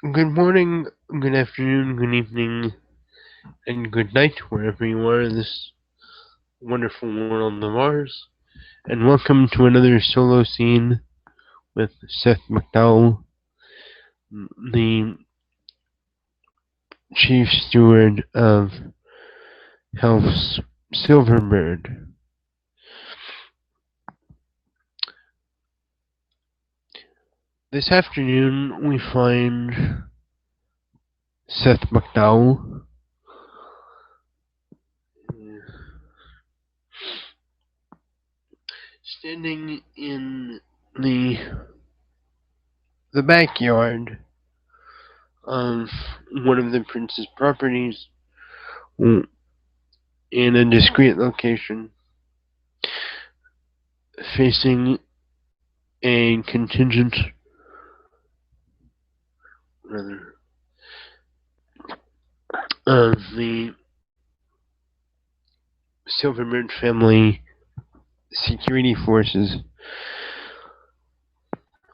Good morning, good afternoon, good evening, and good night, wherever you are in this wonderful world of ours. And welcome to another solo scene with Seth McDowell, the Chief Steward of Health's Silverbird. This afternoon, we find Seth McDowell standing in the backyard of one of the prince's properties in a discreet location, facing a contingent, rather, of the Silverbird family security forces,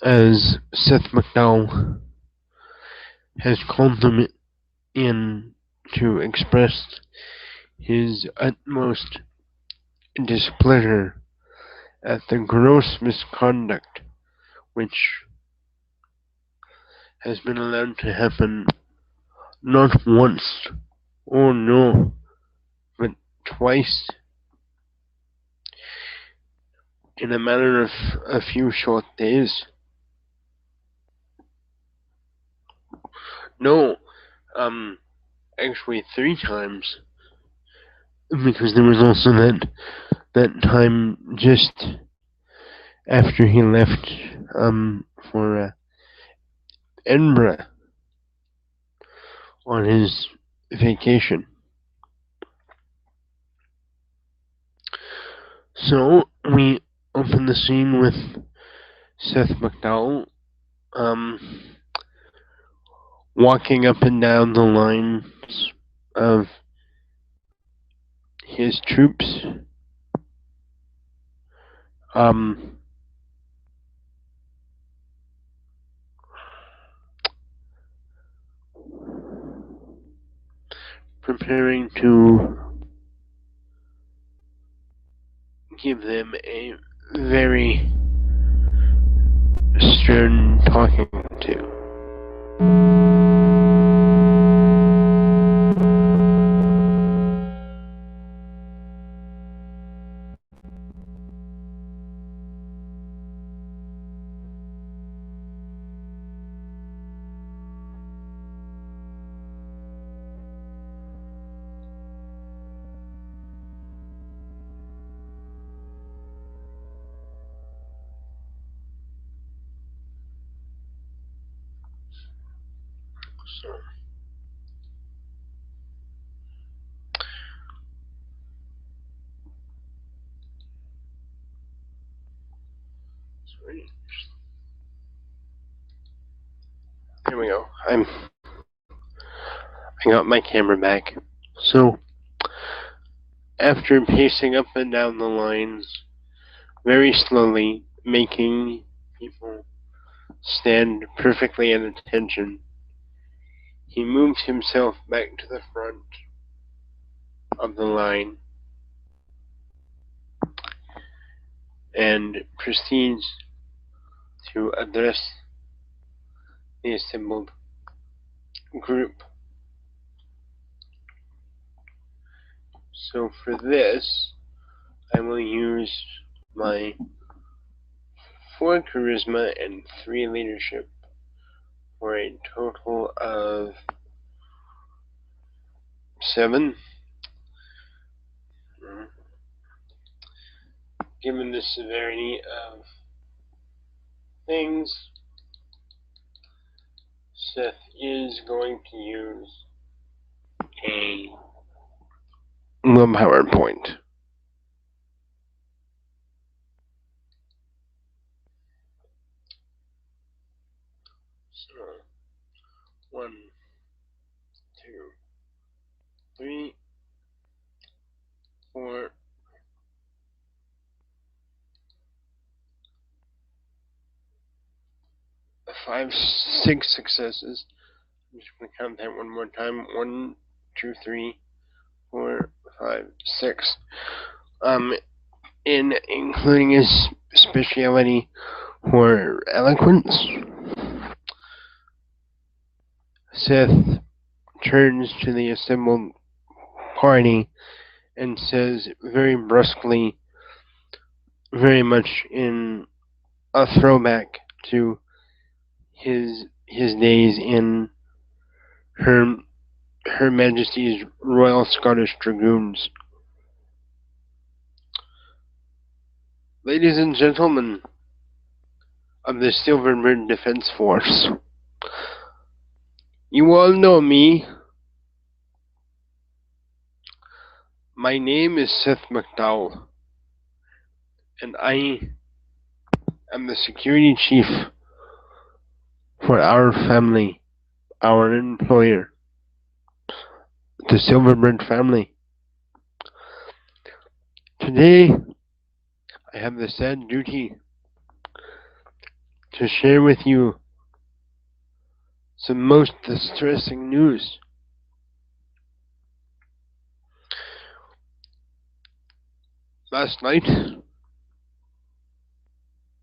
as Seth McDowell has called them in to express his utmost displeasure at the gross misconduct which has been allowed to happen not once, or no, but twice in a matter of a few short days. No, actually 3 times, because there was also that time just after he left for Edinburgh on his vacation. So we open the scene with Seth McDowell walking up and down the lines of his troops, um, preparing to give them a very stern talking to. So, sorry. There we go. I got my camera back. So, after pacing up and down the lines very slowly, making people stand perfectly at attention, he moved himself back to the front of the line and proceeds to address the assembled group. So for this, I will use my 4 charisma and 3 leadership for a total of 7. Given the severity of things, Seth is going to use a willpower point. So, 1, 2, 3, 4, 5, 6 successes. just gonna count that one more time. 1, 2, 3, 4, 5, 6. In including his speciality for eloquence, Seth turns to the assembled party and says very brusquely, very much in a throwback to his days in her Her Majesty's Royal Scottish Dragoons. Ladies and gentlemen of the Silverbird Defense Force, you all know me. My name is Seth McDowell, and I am the security chief for our family, our employer, the Silverbird family. Today, I have the sad duty to share with you some most distressing news. Last night,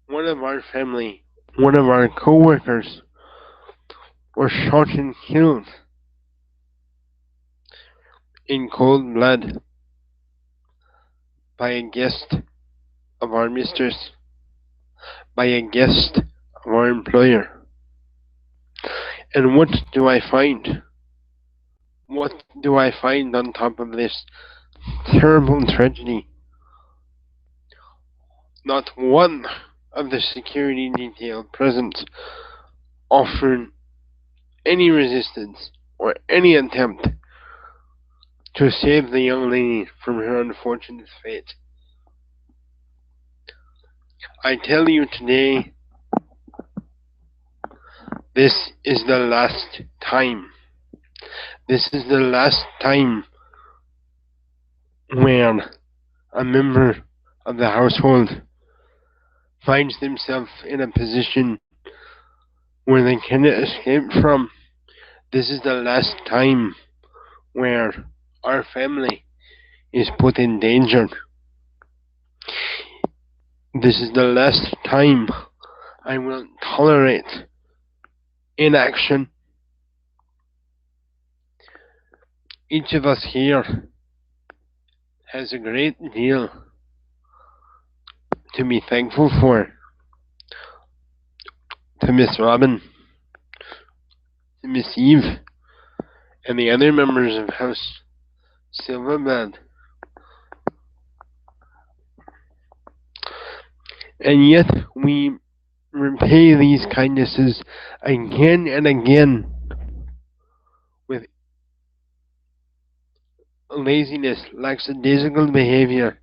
one of our family, one of our co-workers, was shot and killed in cold blood by a guest of our mistress, by a guest of our employer. And what do I find? What do I find on top of this terrible tragedy? Not one of the security detail present offered any resistance or any attempt to save the young lady from her unfortunate fate. I tell you today, this is the last time. This is the last time when a member of the household finds themselves in a position where they cannot escape from. This is the last time where our family is put in danger. This is the last time I will tolerate inaction. Each of us here has a great deal to be thankful for. To Miss Robin, to Miss Eve, and the other members of House Silverbird. And yet we repay these kindnesses again and again with laziness, lackadaisical behavior,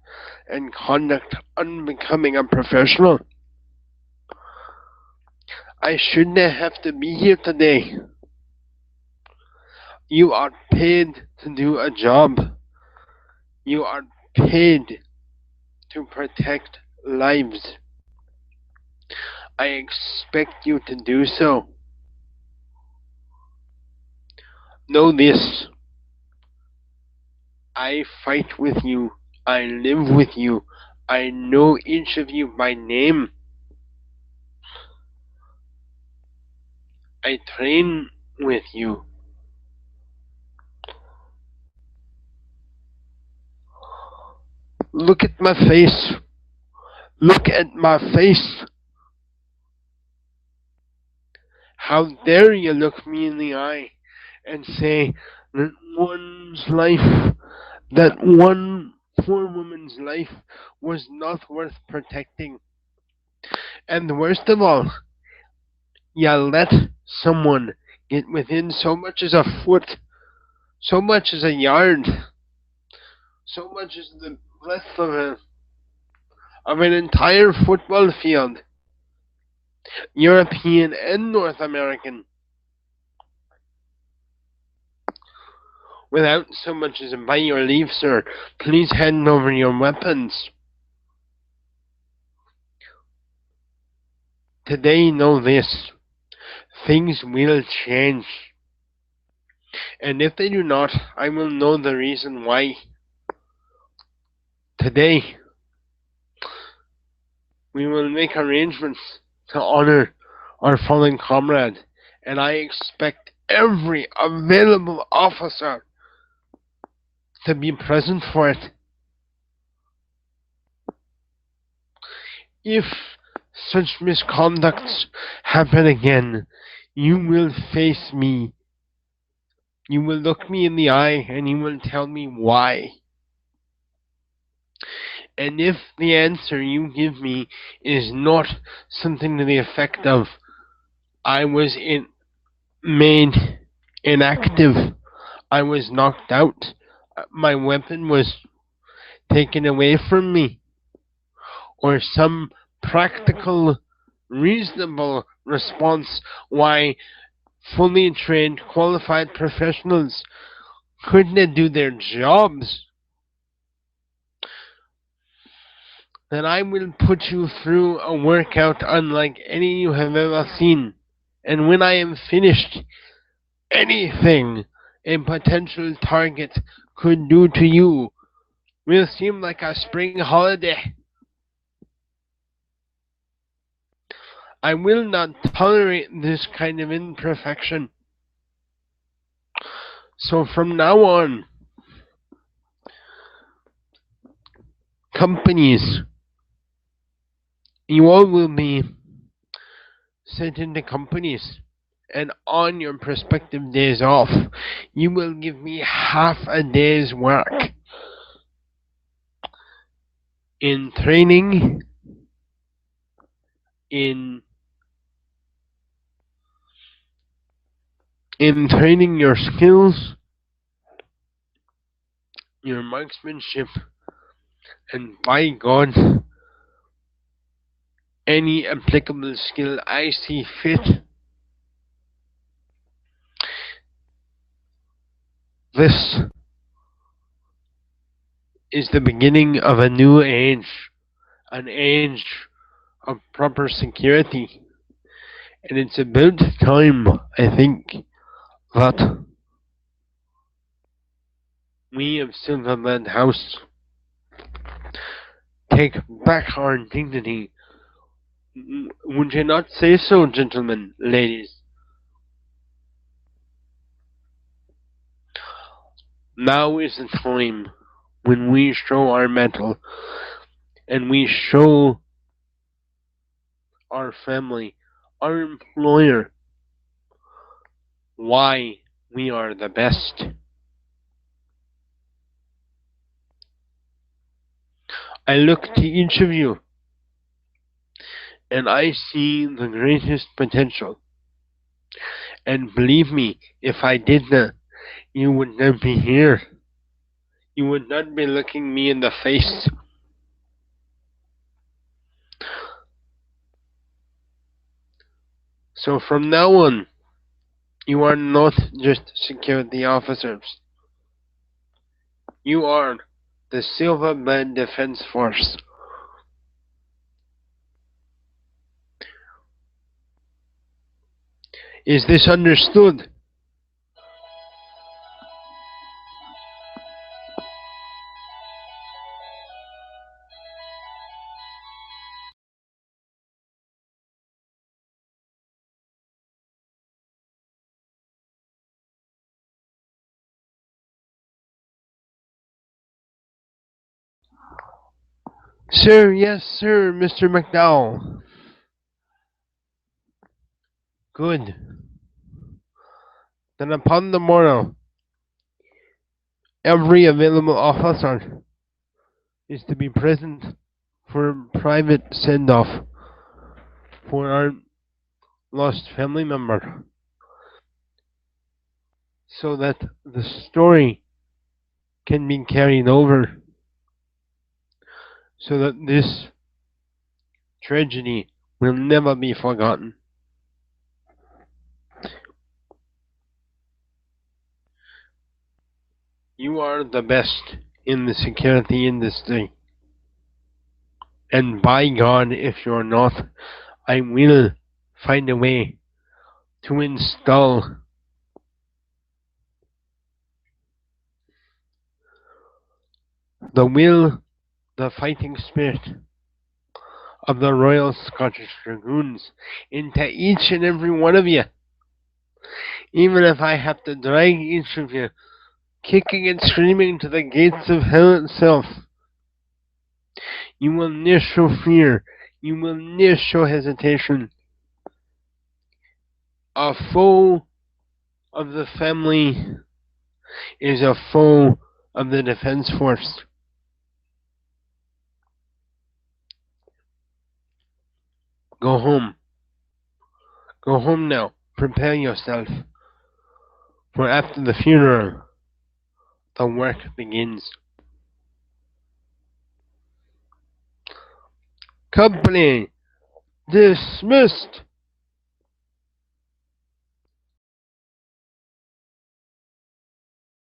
and conduct unbecoming a professional. I shouldn't have to be here today. You are paid to do a job. You are paid to protect lives. I expect you to do so. Know this. I fight with you. I live with you. I know each of you by name. I train with you. Look at my face. Look at my face. How dare you look me in the eye and say that that one poor woman's life was not worth protecting. And worst of all, you let someone get within so much as a foot, so much as a yard, so much as the breadth of an entire football field, European and North American, without so much as by your leave, sir, please hand over your weapons. Today, know this. Things will change. And if they do not, I will know the reason why. Today, we will make arrangements to honor our fallen comrade, and I expect every available officer to be present for it. If such misconducts happen again, you will face me. You will look me in the eye and you will tell me why. And if the answer you give me is not something to the effect of, I was made inactive, I was knocked out, my weapon was taken away from me, or some practical, reasonable response why fully trained, qualified professionals couldn't do their jobs, then I will put you through a workout unlike any you have ever seen. And when I am finished, anything a potential target could do to you will seem like a spring holiday. I will not tolerate this kind of imperfection. So from now on, companies, you all will be sent into companies, and on your prospective days off, you will give me half a day's work in training, in training your skills, your marksmanship, and by God, any applicable skill I see fit. This is the beginning of a new age, an age of proper security. And it's about time, I think, that we of Silverland House take back our dignity. Would you not say so, gentlemen, ladies? Now is the time when we show our mettle and we show our family, our employer, why we are the best. I look to each of you and I see the greatest potential. And believe me, if I did not, you would not be here. You would not be looking me in the face. So from now on, you are not just security officers. You are the Silver Band Defense Force. Is this understood? Sir, yes, sir, Mr. McDowell. Good. Then upon the morrow, every available officer is to be present for a private send-off for our lost family member, so that the story can be carried over, so that this tragedy will never be forgotten. You are the best in the security industry. And by God, if you're not, I will find a way to install the will, the fighting spirit of the Royal Scottish Dragoons into each and every one of you. Even if I have to drag each of you, kicking and screaming to the gates of hell itself, you will never show fear. You will never show hesitation. A foe of the family is a foe of the defense force. Go home. Go home now. Prepare yourself. For after the funeral, the work begins. Company dismissed.